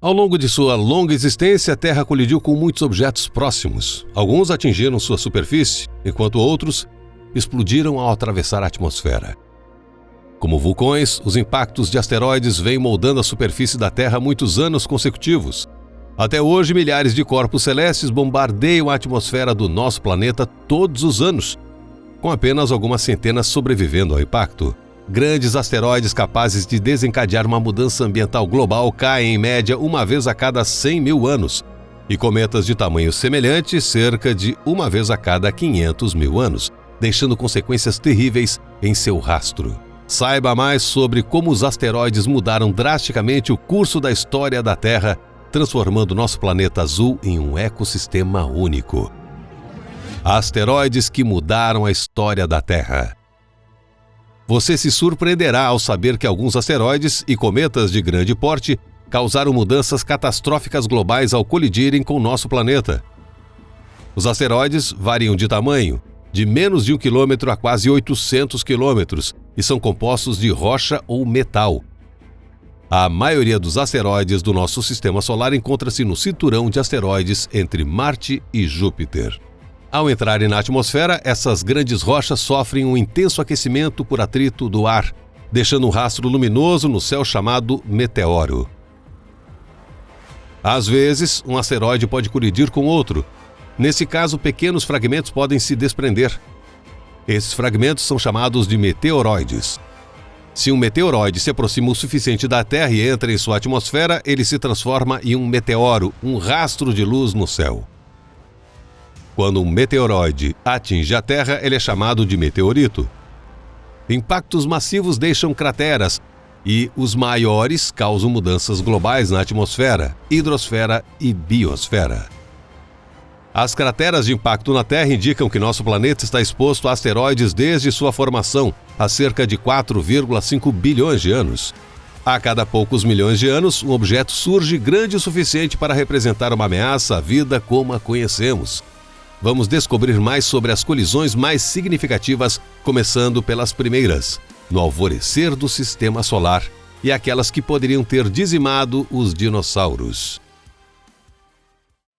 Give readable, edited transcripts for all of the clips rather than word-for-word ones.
Ao longo de sua longa existência, a Terra colidiu com muitos objetos próximos. Alguns atingiram sua superfície, enquanto outros explodiram ao atravessar a atmosfera. Como vulcões, os impactos de asteroides vêm moldando a superfície da Terra há muitos anos consecutivos. Até hoje, milhares de corpos celestes bombardeiam a atmosfera do nosso planeta todos os anos, com apenas algumas centenas sobrevivendo ao impacto. Grandes asteroides capazes de desencadear uma mudança ambiental global caem em média uma vez a cada 100 mil anos, e cometas de tamanho semelhante cerca de uma vez a cada 500 mil anos, deixando consequências terríveis em seu rastro. Saiba mais sobre como os asteroides mudaram drasticamente o curso da história da Terra, transformando nosso planeta azul em um ecossistema único. Asteroides que mudaram a história da Terra. Você se surpreenderá ao saber que alguns asteroides e cometas de grande porte causaram mudanças catastróficas globais ao colidirem com o nosso planeta. Os asteroides variam de tamanho, de menos de 1 quilômetro a quase 800 quilômetros, e são compostos de rocha ou metal. A maioria dos asteroides do nosso sistema solar encontra-se no cinturão de asteroides entre Marte e Júpiter. Ao entrarem na atmosfera, essas grandes rochas sofrem um intenso aquecimento por atrito do ar, deixando um rastro luminoso no céu chamado meteoro. Às vezes, um asteroide pode colidir com outro. Nesse caso, pequenos fragmentos podem se desprender. Esses fragmentos são chamados de meteoroides. Se um meteoroide se aproxima o suficiente da Terra e entra em sua atmosfera, ele se transforma em um meteoro, um rastro de luz no céu. Quando um meteoroide atinge a Terra, ele é chamado de meteorito. Impactos massivos deixam crateras e os maiores causam mudanças globais na atmosfera, hidrosfera e biosfera. As crateras de impacto na Terra indicam que nosso planeta está exposto a asteroides desde sua formação, há cerca de 4,5 bilhões de anos. A cada poucos milhões de anos, um objeto surge grande o suficiente para representar uma ameaça à vida como a conhecemos. Vamos descobrir mais sobre as colisões mais significativas, começando pelas primeiras, no alvorecer do Sistema Solar, e aquelas que poderiam ter dizimado os dinossauros.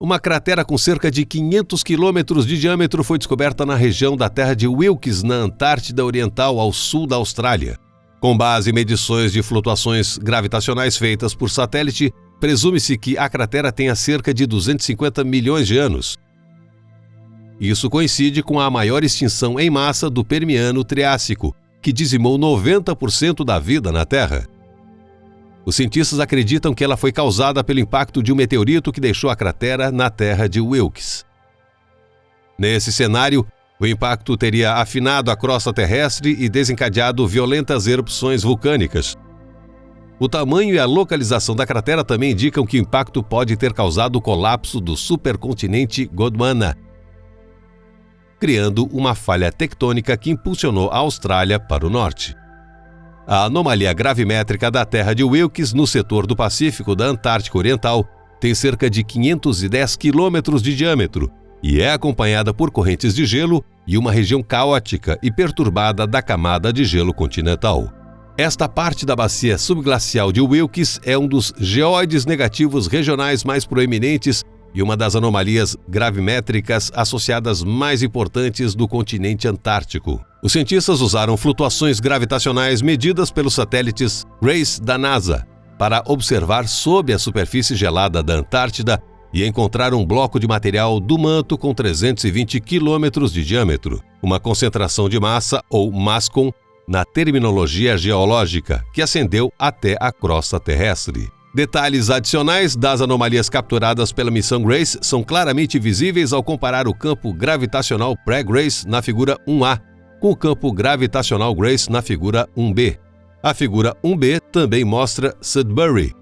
Uma cratera com cerca de 500 quilômetros de diâmetro foi descoberta na região da terra de Wilkes, na Antártida Oriental, ao sul da Austrália. Com base em medições de flutuações gravitacionais feitas por satélite, presume-se que a cratera tenha cerca de 250 milhões de anos. Isso coincide com a maior extinção em massa do Permiano-Triássico, que dizimou 90% da vida na Terra. Os cientistas acreditam que ela foi causada pelo impacto de um meteorito que deixou a cratera na terra de Wilkes. Nesse cenário, o impacto teria afinado a crosta terrestre e desencadeado violentas erupções vulcânicas. O tamanho e a localização da cratera também indicam que o impacto pode ter causado o colapso do supercontinente Gondwana, criando uma falha tectônica que impulsionou a Austrália para o norte. A anomalia gravimétrica da terra de Wilkes, no setor do Pacífico da Antártica Oriental, tem cerca de 510 quilômetros de diâmetro e é acompanhada por correntes de gelo e uma região caótica e perturbada da camada de gelo continental. Esta parte da bacia subglacial de Wilkes é um dos geóides negativos regionais mais proeminentes e uma das anomalias gravimétricas associadas mais importantes do continente antártico. Os cientistas usaram flutuações gravitacionais medidas pelos satélites GRACE da NASA para observar sob a superfície gelada da Antártida e encontrar um bloco de material do manto com 320 quilômetros de diâmetro, uma concentração de massa, ou MASCON, na terminologia geológica, que ascendeu até a crosta terrestre. Detalhes adicionais das anomalias capturadas pela missão GRACE são claramente visíveis ao comparar o campo gravitacional pré-GRACE na figura 1A com o campo gravitacional GRACE na figura 1B. A figura 1B também mostra Sudbury,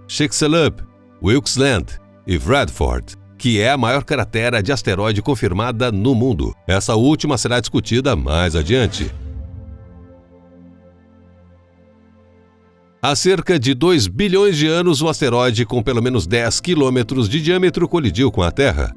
Chicxulub, Wilkes Land e Bradford, que é a maior cratera de asteroide confirmada no mundo. Essa última será discutida mais adiante. Há cerca de 2 bilhões de anos, um asteroide com pelo menos 10 quilômetros de diâmetro colidiu com a Terra.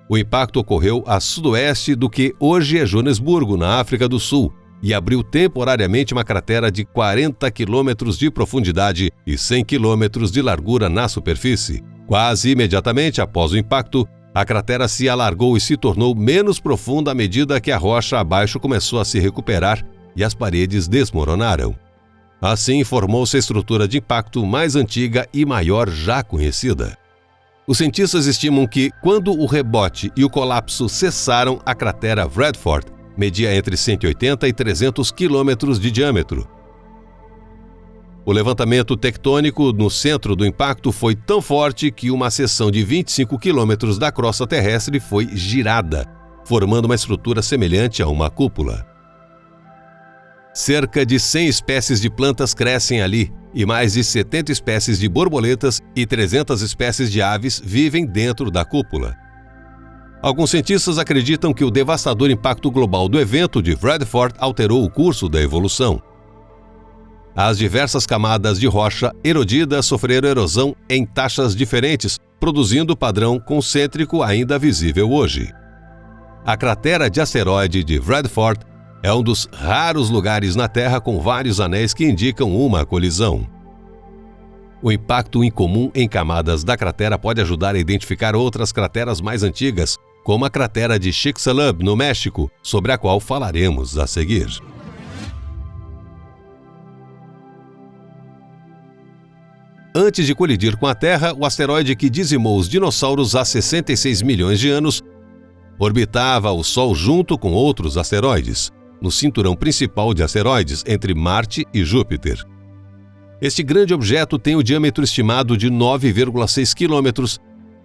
O impacto ocorreu a sudoeste do que hoje é Joanesburgo, na África do Sul, e abriu temporariamente uma cratera de 40 quilômetros de profundidade e 100 quilômetros de largura na superfície. Quase imediatamente após o impacto, a cratera se alargou e se tornou menos profunda à medida que a rocha abaixo começou a se recuperar e as paredes desmoronaram. Assim, formou-se a estrutura de impacto mais antiga e maior já conhecida. Os cientistas estimam que, quando o rebote e o colapso cessaram, a cratera Bradford media entre 180 e 300 quilômetros de diâmetro. O levantamento tectônico no centro do impacto foi tão forte que uma seção de 25 quilômetros da crosta terrestre foi girada, formando uma estrutura semelhante a uma cúpula. Cerca de 100 espécies de plantas crescem ali, e mais de 70 espécies de borboletas e 300 espécies de aves vivem dentro da cúpula. Alguns cientistas acreditam que o devastador impacto global do evento de Bradford alterou o curso da evolução. As diversas camadas de rocha erodida sofreram erosão em taxas diferentes, produzindo o padrão concêntrico ainda visível hoje. A cratera de asteroide de Bradford é um dos raros lugares na Terra com vários anéis que indicam uma colisão. O impacto incomum em camadas da cratera pode ajudar a identificar outras crateras mais antigas, como a cratera de Chicxulub, no México, sobre a qual falaremos a seguir. Antes de colidir com a Terra, o asteroide que dizimou os dinossauros há 66 milhões de anos orbitava o Sol junto com outros asteroides, no cinturão principal de asteroides entre Marte e Júpiter. Este grande objeto tem o diâmetro estimado de 9,6 quilômetros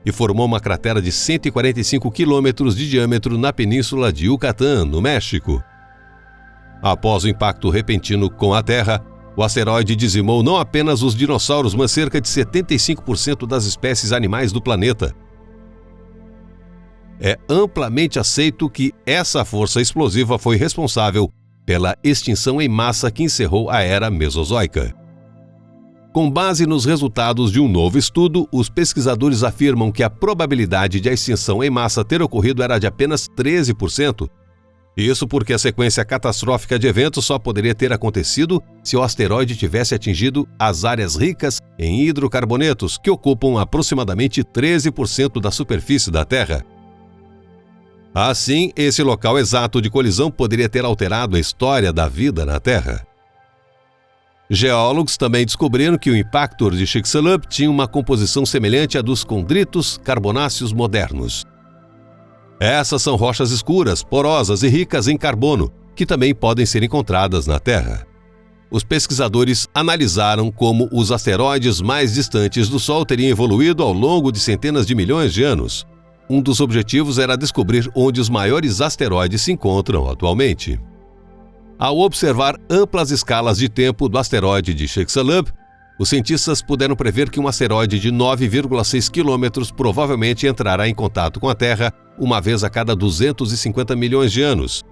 e formou uma cratera de 145 quilômetros de diâmetro na península de Yucatán, no México. Após o impacto repentino com a Terra, o asteroide dizimou não apenas os dinossauros, mas cerca de 75% das espécies animais do planeta. É amplamente aceito que essa força explosiva foi responsável pela extinção em massa que encerrou a era Mesozoica. Com base nos resultados de um novo estudo, os pesquisadores afirmam que a probabilidade de a extinção em massa ter ocorrido era de apenas 13%. Isso porque a sequência catastrófica de eventos só poderia ter acontecido se o asteroide tivesse atingido as áreas ricas em hidrocarbonetos, que ocupam aproximadamente 13% da superfície da Terra. Assim, esse local exato de colisão poderia ter alterado a história da vida na Terra. Geólogos também descobriram que o impactor de Chicxulub tinha uma composição semelhante à dos condritos carbonáceos modernos. Essas são rochas escuras, porosas e ricas em carbono, que também podem ser encontradas na Terra. Os pesquisadores analisaram como os asteroides mais distantes do Sol teriam evoluído ao longo de centenas de milhões de anos. Um dos objetivos era descobrir onde os maiores asteroides se encontram atualmente. Ao observar amplas escalas de tempo do asteroide de Chicxulub, os cientistas puderam prever que um asteroide de 9,6 quilômetros provavelmente entrará em contato com a Terra uma vez a cada 250 milhões de anos.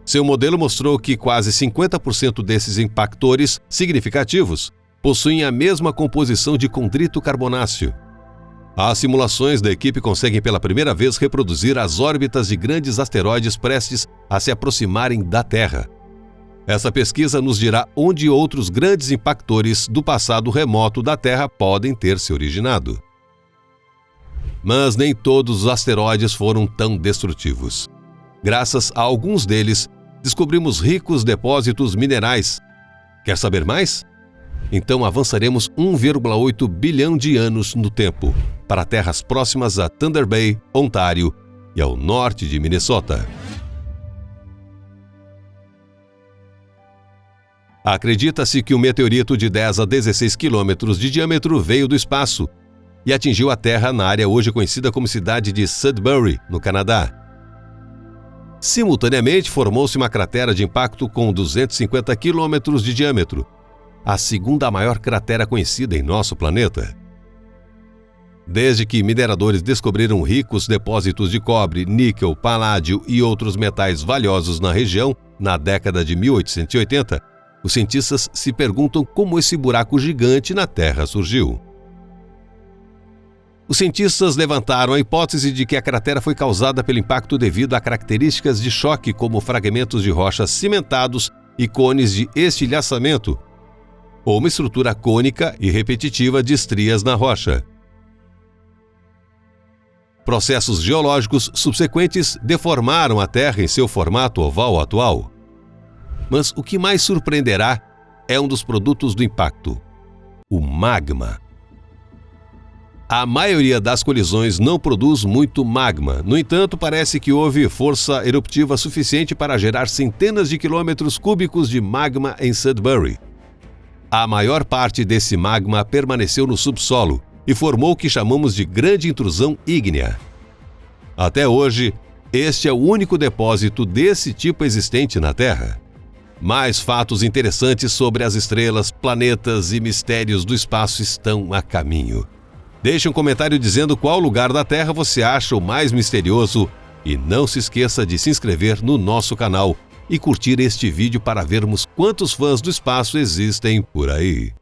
Seu modelo mostrou que quase 50% desses impactores significativos possuem a mesma composição de condrito carbonáceo. As simulações da equipe conseguem pela primeira vez reproduzir as órbitas de grandes asteroides prestes a se aproximarem da Terra. Essa pesquisa nos dirá onde outros grandes impactores do passado remoto da Terra podem ter se originado. Mas nem todos os asteroides foram tão destrutivos. Graças a alguns deles, descobrimos ricos depósitos minerais. Quer saber mais? Então avançaremos 1,8 bilhão de anos no tempo, para terras próximas a Thunder Bay, Ontário e ao norte de Minnesota. Acredita-se que o meteorito de 10 a 16 quilômetros de diâmetro veio do espaço e atingiu a Terra na área hoje conhecida como cidade de Sudbury, no Canadá. Simultaneamente, formou-se uma cratera de impacto com 250 quilômetros de diâmetro, a segunda maior cratera conhecida em nosso planeta. Desde que mineradores descobriram ricos depósitos de cobre, níquel, paládio e outros metais valiosos na região na década de 1880, os cientistas se perguntam como esse buraco gigante na Terra surgiu. Os cientistas levantaram a hipótese de que a cratera foi causada pelo impacto devido a características de choque, como fragmentos de rochas cimentados e cones de estilhaçamento, ou uma estrutura cônica e repetitiva de estrias na rocha. Processos geológicos subsequentes deformaram a Terra em seu formato oval atual. Mas o que mais surpreenderá é um dos produtos do impacto: o magma. A maioria das colisões não produz muito magma. No entanto, parece que houve força eruptiva suficiente para gerar centenas de quilômetros cúbicos de magma em Sudbury. A maior parte desse magma permaneceu no subsolo e formou o que chamamos de grande intrusão ígnea. Até hoje, este é o único depósito desse tipo existente na Terra. Mais fatos interessantes sobre as estrelas, planetas e mistérios do espaço estão a caminho. Deixe um comentário dizendo qual lugar da Terra você acha o mais misterioso e não se esqueça de se inscrever no nosso canal e curtir este vídeo para vermos quantos fãs do espaço existem por aí.